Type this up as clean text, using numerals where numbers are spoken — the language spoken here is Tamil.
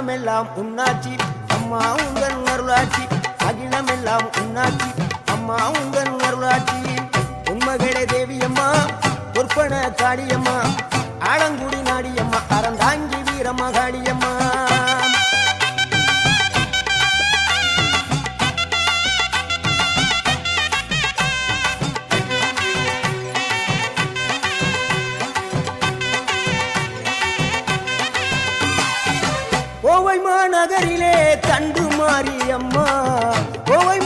அகிலமெல்லாம் உன்னாட்சி அம்மா உங்கள் அருளாட்சி அகிலமெல்லாம் உன்னாட்சி அம்மா உங்கள் அருளாட்சி உண்மகளே தேவியம்மா பொற்பன காளியம்மா ஆலங்குடி நாடியம்மா அறந்தாங்கி வீரம்மா காளியம்மா கோவை மாநகரிலே தண்டு மாரியம்மா கோவை